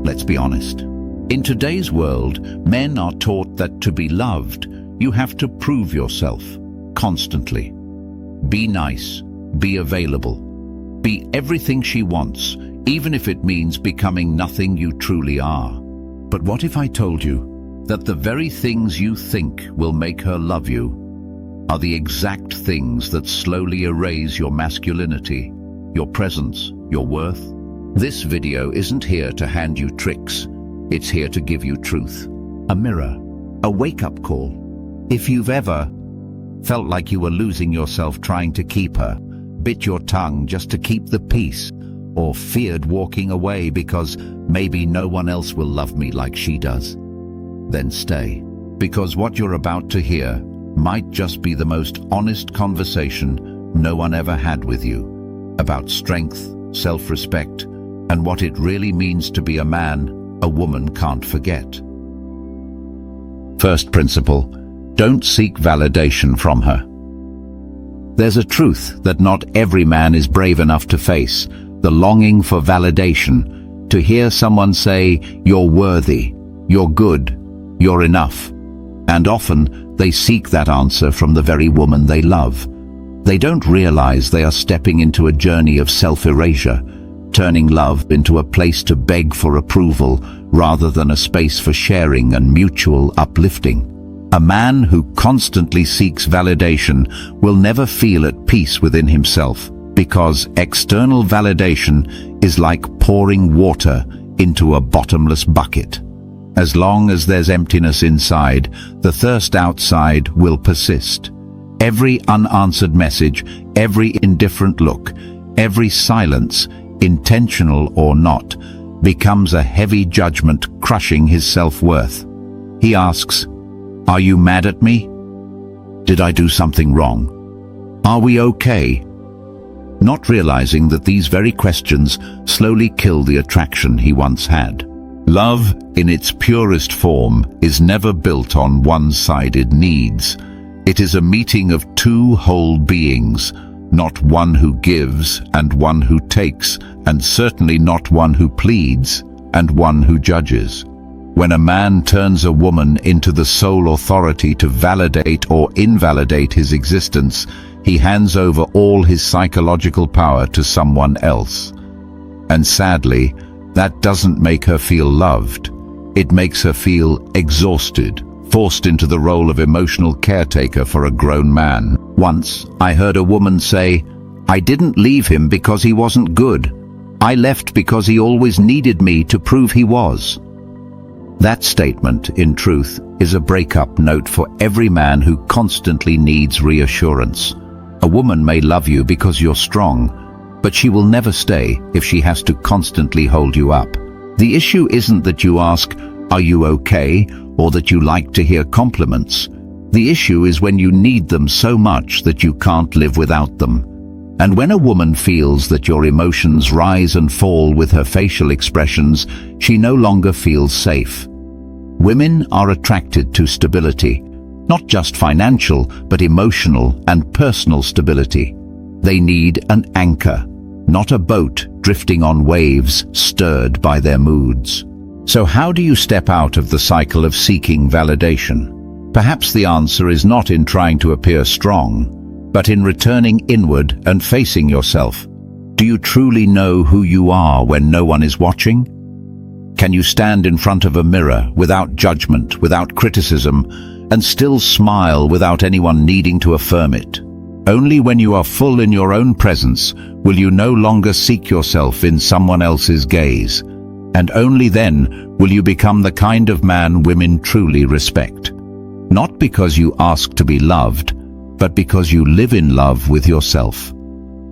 Let's be honest. In today's world, men are taught that to be loved, you have to prove yourself constantly. Be nice, be available, be everything she wants, even if it means becoming nothing you truly are. But what if I told you that the very things you think will make her love you are the exact things that slowly erase your masculinity, your presence, your worth? This video isn't here to hand you tricks. It's here to give you truth. A mirror, a wake-up call. If you've ever felt like you were losing yourself trying to keep her, bit your tongue just to keep the peace, or feared walking away because maybe no one else will love me like she does, then stay. Because what you're about to hear might just be the most honest conversation no one ever had with you about strength, self-respect, and what it really means to be a man a woman can't forget. First principle: don't seek validation from her. There's a truth that not every man is brave enough to face: the longing for validation, to hear someone say, "You're worthy, you're good, you're enough." And often they seek that answer from the very woman they love. They don't realize they are stepping into a journey of self-erasure, turning love into a place to beg for approval rather than a space for sharing and mutual uplifting. A man who constantly seeks validation will never feel at peace within himself, because external validation is like pouring water into a bottomless bucket. As long as there's emptiness inside, the thirst outside will persist. Every unanswered message, every indifferent look, every silence, intentional or not, becomes a heavy judgment crushing his self-worth. He asks, "Are you mad at me? Did I do something wrong? Are we okay?" Not realizing that these very questions slowly kill the attraction he once had. Love, in its purest form, is never built on one-sided needs. It is a meeting of two whole beings, not one who gives and one who takes, and certainly not one who pleads and one who judges. When a man turns a woman into the sole authority to validate or invalidate his existence, he hands over all his psychological power to someone else. And sadly, that doesn't make her feel loved. It makes her feel exhausted, forced into the role of emotional caretaker for a grown man. Once, I heard a woman say, "I didn't leave him because he wasn't good. I left because he always needed me to prove he was." That statement, in truth, is a breakup note for every man who constantly needs reassurance. A woman may love you because you're strong, but she will never stay if she has to constantly hold you up. The issue isn't that you ask, "Are you okay?" or that you like to hear compliments. The issue is when you need them so much that you can't live without them. And when a woman feels that your emotions rise and fall with her facial expressions, she no longer feels safe. Women are attracted to stability, not just financial, but emotional and personal stability. They need an anchor, not a boat drifting on waves stirred by their moods. So how do you step out of the cycle of seeking validation? Perhaps the answer is not in trying to appear strong, but in returning inward and facing yourself. Do you truly know who you are when no one is watching? Can you stand in front of a mirror without judgment, without criticism, and still smile without anyone needing to affirm it? Only when you are full in your own presence will you no longer seek yourself in someone else's gaze. And only then will you become the kind of man women truly respect. Not because you ask to be loved, but because you live in love with yourself.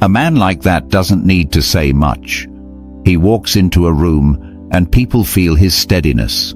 A man like that doesn't need to say much. He walks into a room and people feel his steadiness,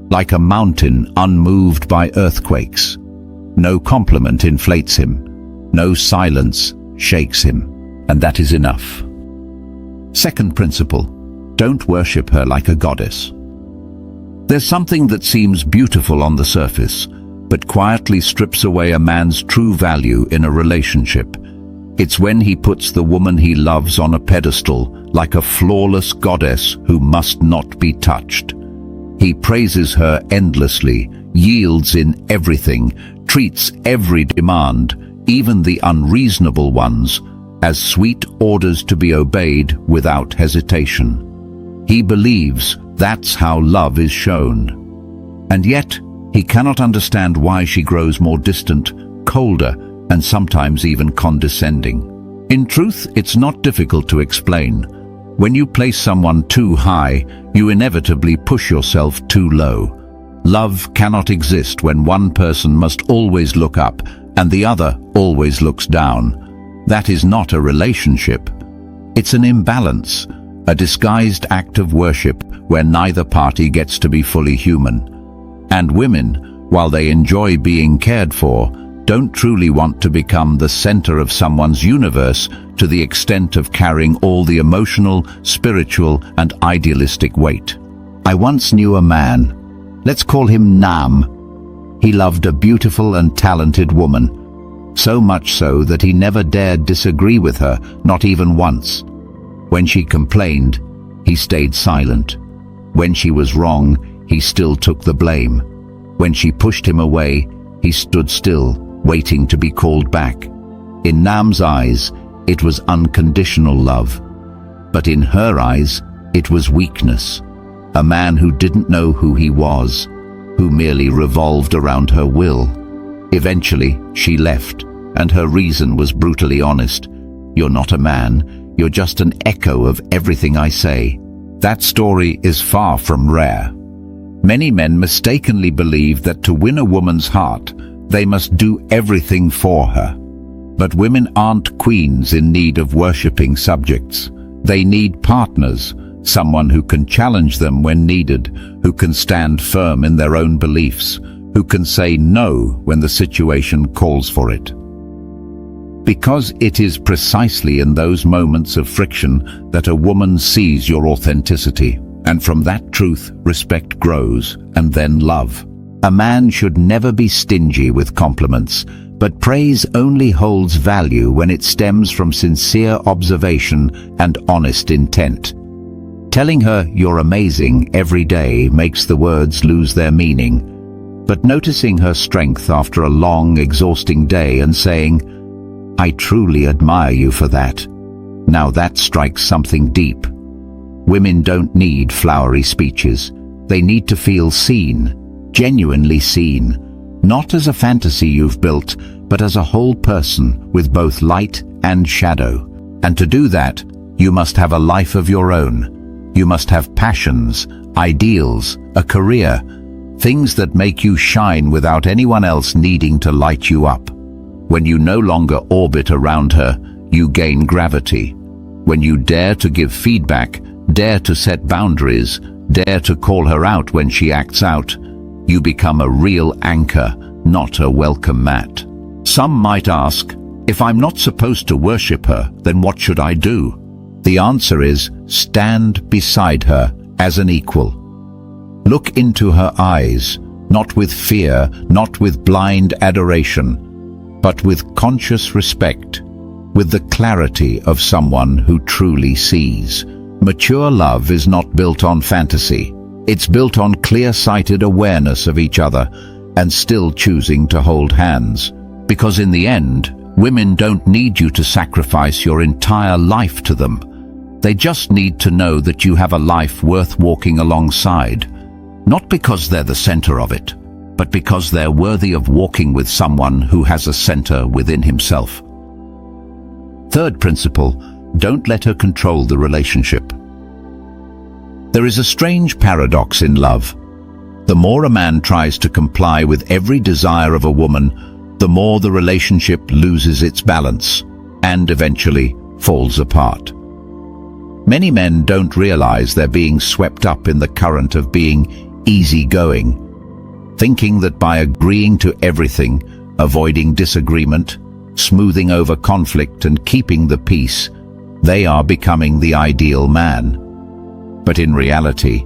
like a mountain unmoved by earthquakes. No compliment inflates him. No silence shakes him. And that is enough. Second principle: don't worship her like a goddess. There's something that seems beautiful on the surface, but quietly strips away a man's true value in a relationship. It's when he puts the woman he loves on a pedestal, like a flawless goddess who must not be touched. He praises her endlessly, yields in everything, treats every demand, even the unreasonable ones, as sweet orders to be obeyed without hesitation. He believes that's how love is shown. And yet, he cannot understand why she grows more distant, colder, and sometimes even condescending. In truth, it's not difficult to explain. When you place someone too high, you inevitably push yourself too low. Love cannot exist when one person must always look up and the other always looks down. That is not a relationship. It's an imbalance, a disguised act of worship where neither party gets to be fully human. And women, while they enjoy being cared for, don't truly want to become the center of someone's universe to the extent of carrying all the emotional, spiritual, and idealistic weight. I once knew a man. Let's call him Nam. He loved a beautiful and talented woman, so much so that he never dared disagree with her, not even once. When she complained, he stayed silent. When she was wrong, he still took the blame. When she pushed him away, he stood still, waiting to be called back. In Nam's eyes, it was unconditional love. But in her eyes, it was weakness. A man who didn't know who he was, who merely revolved around her will. Eventually, she left, and her reason was brutally honest. You're not a man, you're just an echo of everything I say. That story is far from rare. Many men mistakenly believe that to win a woman's heart, they must do everything for her. But women aren't queens in need of worshipping subjects. They need partners, someone who can challenge them when needed, who can stand firm in their own beliefs, who can say no when the situation calls for it. Because it is precisely in those moments of friction that a woman sees your authenticity, and from that truth, respect grows, and then love. A man should never be stingy with compliments, but praise only holds value when it stems from sincere observation and honest intent. Telling her you're amazing every day makes the words lose their meaning, but noticing her strength after a long, exhausting day and saying, "I truly admire you for that," now that strikes something deep. Women don't need flowery speeches. They need to feel seen, genuinely seen, not as a fantasy you've built, but as a whole person with both light and shadow. And to do that, you must have a life of your own. You must have passions, ideals, a career, things that make you shine without anyone else needing to light you up. When you no longer orbit around her, you gain gravity. When you dare to give feedback, dare to set boundaries, dare to call her out when she acts out, you become a real anchor, not a welcome mat. Some might ask, if I'm not supposed to worship her, then what should I do? The answer is, stand beside her as an equal. Look into her eyes, not with fear, not with blind adoration, but with conscious respect, with the clarity of someone who truly sees. Mature love is not built on fantasy. It's built on clear-sighted awareness of each other and still choosing to hold hands. Because in the end, women don't need you to sacrifice your entire life to them. They just need to know that you have a life worth walking alongside. Not because they're the center of it, but because they're worthy of walking with someone who has a center within himself. Third principle, don't let her control the relationship. There is a strange paradox in love. The more a man tries to comply with every desire of a woman, the more the relationship loses its balance and eventually falls apart. Many men don't realize they're being swept up in the current of being easygoing, thinking that by agreeing to everything, avoiding disagreement, smoothing over conflict and keeping the peace, they are becoming the ideal man. But in reality,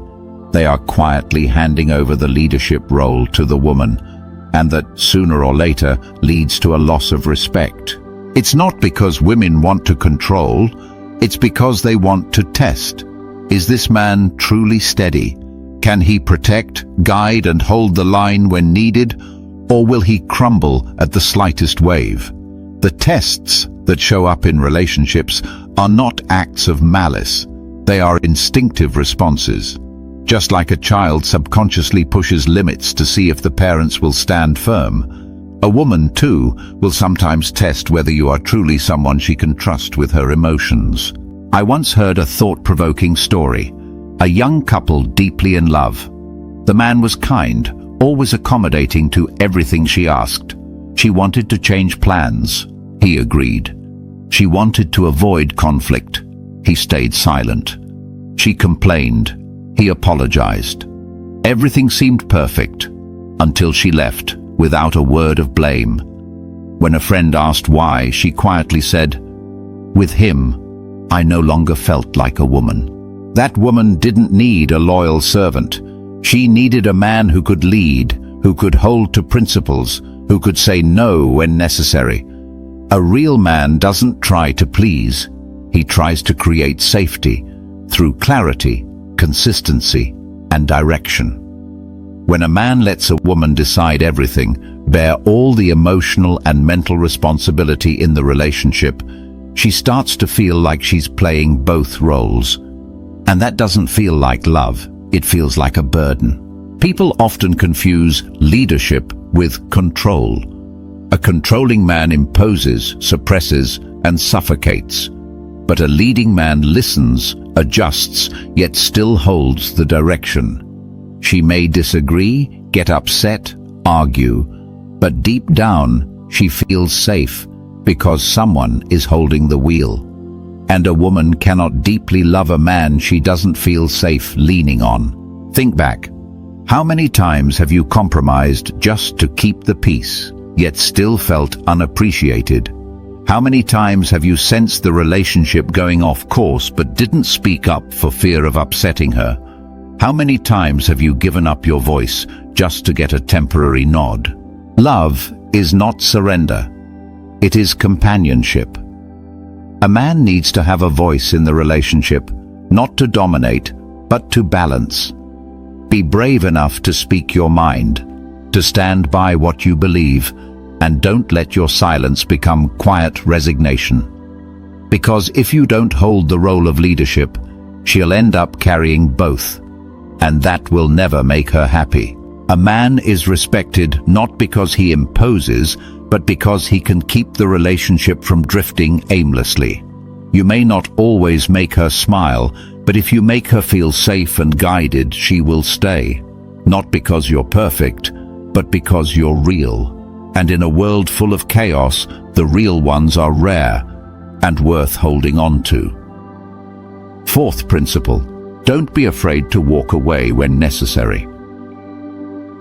they are quietly handing over the leadership role to the woman, and that sooner or later leads to a loss of respect. It's not because women want to control, it's because they want to test. Is this man truly steady? Can he protect, guide, and hold the line when needed, or will he crumble at the slightest wave? The tests that show up in relationships are not acts of malice. They are instinctive responses. Just like a child subconsciously pushes limits to see if the parents will stand firm, a woman, too, will sometimes test whether you are truly someone she can trust with her emotions. I once heard a thought-provoking story. A young couple deeply in love. The man was kind, always accommodating to everything she asked. She wanted to change plans. He agreed. She wanted to avoid conflict. He stayed silent. She complained. He apologized. Everything seemed perfect until she left without a word of blame. When a friend asked why, she quietly said, "With him, I no longer felt like a woman." That woman didn't need a loyal servant. She needed a man who could lead, who could hold to principles, who could say no when necessary. A real man doesn't try to please. He tries to create safety through clarity, consistency, and direction. When a man lets a woman decide everything, bear all the emotional and mental responsibility in the relationship, she starts to feel like she's playing both roles. And that doesn't feel like love, it feels like a burden. People often confuse leadership with control. A controlling man imposes, suppresses, and suffocates. But a leading man listens, adjusts, yet still holds the direction. She may disagree, get upset, argue, but deep down she feels safe because someone is holding the wheel. And a woman cannot deeply love a man she doesn't feel safe leaning on. Think back. How many times have you compromised just to keep the peace, yet still felt unappreciated? How many times have you sensed the relationship going off course but didn't speak up for fear of upsetting her? How many times have you given up your voice just to get a temporary nod? Love is not surrender. It is companionship. A man needs to have a voice in the relationship, not to dominate, but to balance. Be brave enough to speak your mind, to stand by what you believe, and don't let your silence become quiet resignation. Because if you don't hold the role of leadership, she'll end up carrying both, and that will never make her happy. A man is respected not because he imposes, but because he can keep the relationship from drifting aimlessly. You may not always make her smile, but if you make her feel safe and guided, she will stay. Not because you're perfect, but because you're real. And in a world full of chaos, the real ones are rare and worth holding on to. Fourth principle, don't be afraid to walk away when necessary.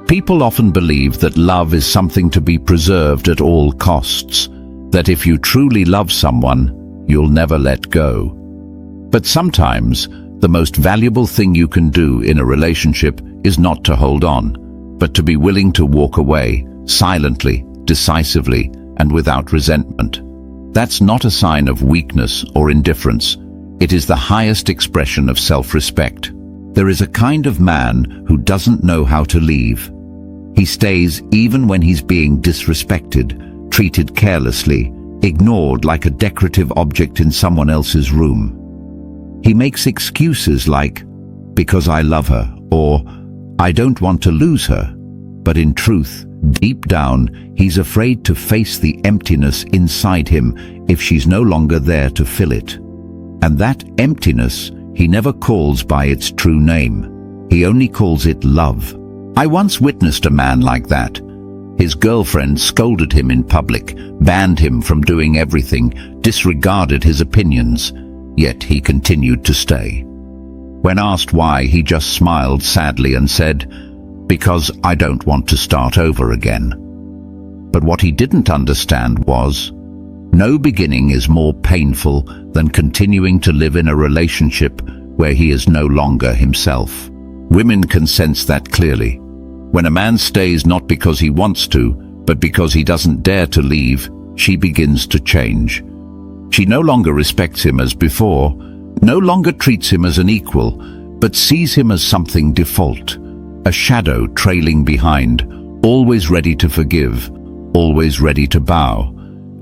People often believe that love is something to be preserved at all costs, that if you truly love someone, you'll never let go. But sometimes, the most valuable thing you can do in a relationship is not to hold on, but to be willing to walk away, silently, decisively, and without resentment. That's not a sign of weakness or indifference. It is the highest expression of self-respect. There is a kind of man who doesn't know how to leave. He stays even when he's being disrespected, treated carelessly, ignored like a decorative object in someone else's room. He makes excuses like, "Because I love her," or "I don't want to lose her." But in truth, deep down, he's afraid to face the emptiness inside him if she's no longer there to fill it. And that emptiness he never calls by its true name. He only calls it love. I once witnessed a man like that. His girlfriend scolded him in public, banned him from doing everything, disregarded his opinions, yet he continued to stay. When asked why, he just smiled sadly and said, "Because I don't want to start over again." But what he didn't understand was, no beginning is more painful than continuing to live in a relationship where he is no longer himself. Women can sense that clearly. When a man stays not because he wants to, but because he doesn't dare to leave, she begins to change. She no longer respects him as before, no longer treats him as an equal, but sees him as something default, a shadow trailing behind, always ready to forgive, always ready to bow.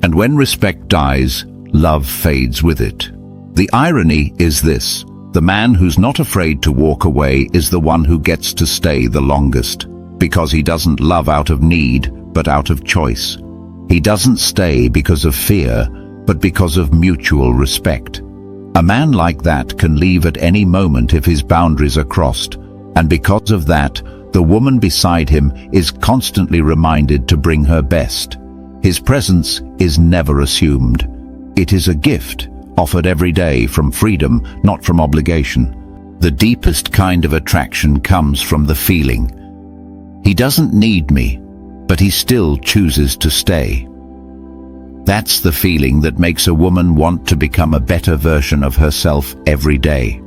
And when respect dies, love fades with it. The irony is this: the man who's not afraid to walk away is the one who gets to stay the longest, because he doesn't love out of need, but out of choice. He doesn't stay because of fear, but because of mutual respect. A man like that can leave at any moment if his boundaries are crossed, and because of that, the woman beside him is constantly reminded to bring her best. His presence is never assumed. It is a gift, offered every day from freedom, not from obligation. The deepest kind of attraction comes from the feeling. He doesn't need me, but he still chooses to stay. That's the feeling that makes a woman want to become a better version of herself every day.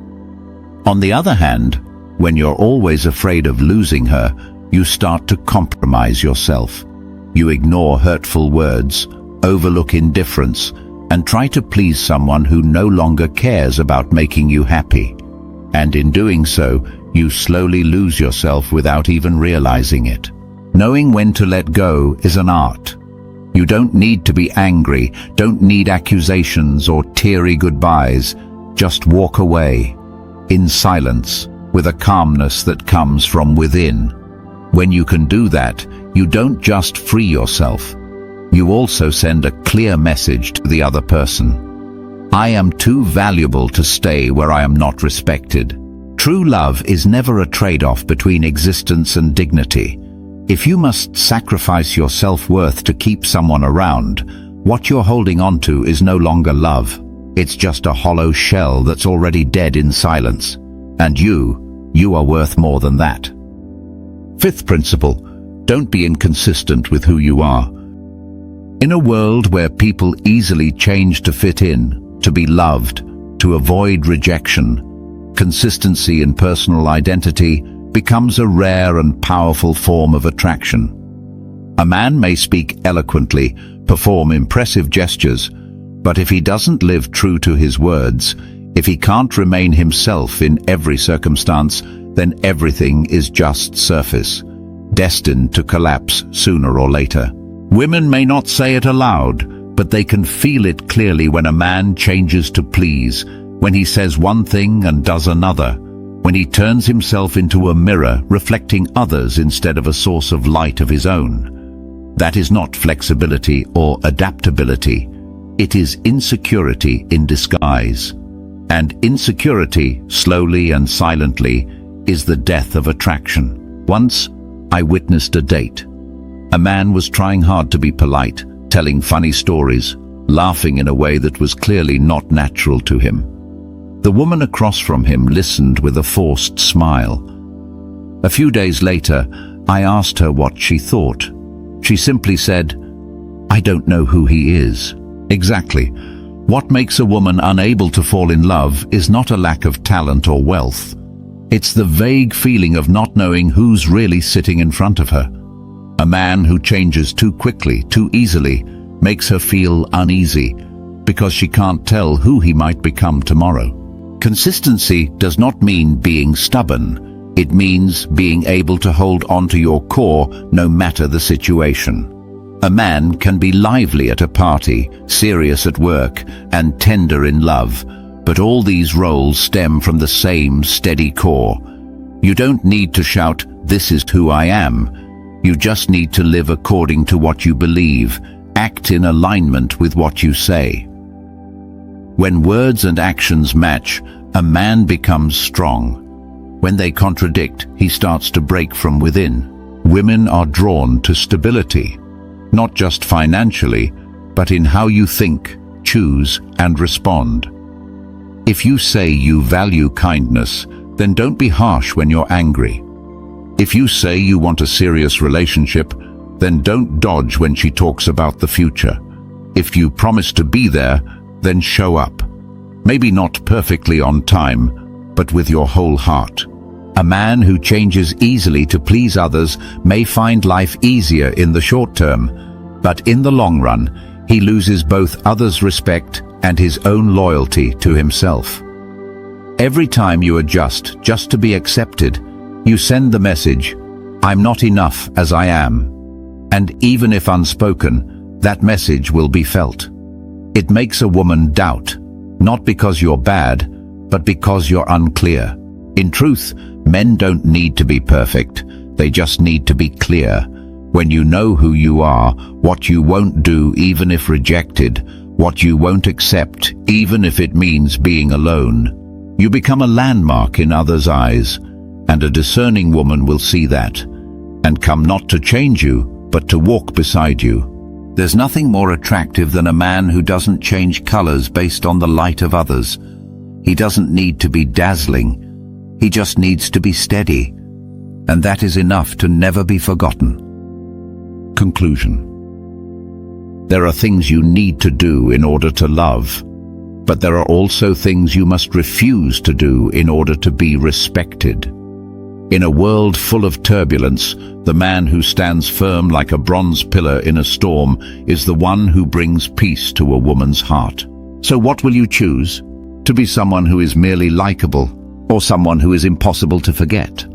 On the other hand, when you're always afraid of losing her, you start to compromise yourself. You ignore hurtful words, overlook indifference, and try to please someone who no longer cares about making you happy. And in doing so, you slowly lose yourself without even realizing it. Knowing when to let go is an art. You don't need to be angry, don't need accusations or teary goodbyes. Just walk away, in silence, with a calmness that comes from within. When you can do that, you don't just free yourself. You also send a clear message to the other person. I am too valuable to stay where I am not respected. True love is never a trade-off between existence and dignity. If you must sacrifice your self-worth to keep someone around, what you're holding onto is no longer love. It's just a hollow shell that's already dead in silence. And you are worth more than that. Fifth principle: don't be inconsistent with who you are. In a world where people easily change to fit in, to be loved, to avoid rejection, consistency in personal identity becomes a rare and powerful form of attraction. A man may speak eloquently, perform impressive gestures, but if he doesn't live true to his words, if he can't remain himself in every circumstance, then everything is just surface, destined to collapse sooner or later. Women may not say it aloud, but they can feel it clearly when a man changes to please, when he says one thing and does another, when he turns himself into a mirror reflecting others instead of a source of light of his own. That is not flexibility or adaptability. It is insecurity in disguise. And insecurity, slowly and silently, is the death of attraction. Once, I witnessed a date. A man was trying hard to be polite, telling funny stories, laughing in a way that was clearly not natural to him. The woman across from him listened with a forced smile. A few days later, I asked her what she thought. She simply said, "I don't know who he is." Exactly. What makes a woman unable to fall in love is not a lack of talent or wealth. It's the vague feeling of not knowing who's really sitting in front of her. A man who changes too quickly, too easily, makes her feel uneasy, because she can't tell who he might become tomorrow. Consistency does not mean being stubborn. It means being able to hold on to your core no matter the situation. A man can be lively at a party, serious at work, and tender in love, but all these roles stem from the same steady core. You don't need to shout, "This is who I am." You just need to live according to what you believe, act in alignment with what you say. When words and actions match, a man becomes strong. When they contradict, he starts to break from within. Women are drawn to stability, not just financially, but in how you think, choose, and respond. If you say you value kindness, then don't be harsh when you're angry. If you say you want a serious relationship, then don't dodge when she talks about the future. If you promise to be there, then show up. Maybe not perfectly on time, but with your whole heart. A man who changes easily to please others may find life easier in the short term, but in the long run, he loses both others' respect and his own loyalty to himself. Every time you adjust just to be accepted, you send the message, "I'm not enough as I am." And even if unspoken, that message will be felt. It makes a woman doubt, not because you're bad, but because you're unclear. In truth, men don't need to be perfect, they just need to be clear. When you know who you are, what you won't do even if rejected, what you won't accept even if it means being alone, you become a landmark in others' eyes, and a discerning woman will see that, and come not to change you, but to walk beside you. There's nothing more attractive than a man who doesn't change colors based on the light of others. He doesn't need to be dazzling, he just needs to be steady, and that is enough to never be forgotten. Conclusion. There are things you need to do in order to love, but there are also things you must refuse to do in order to be respected. In a world full of turbulence, the man who stands firm like a bronze pillar in a storm is the one who brings peace to a woman's heart. So what will you choose? To be someone who is merely likable, or someone who is impossible to forget?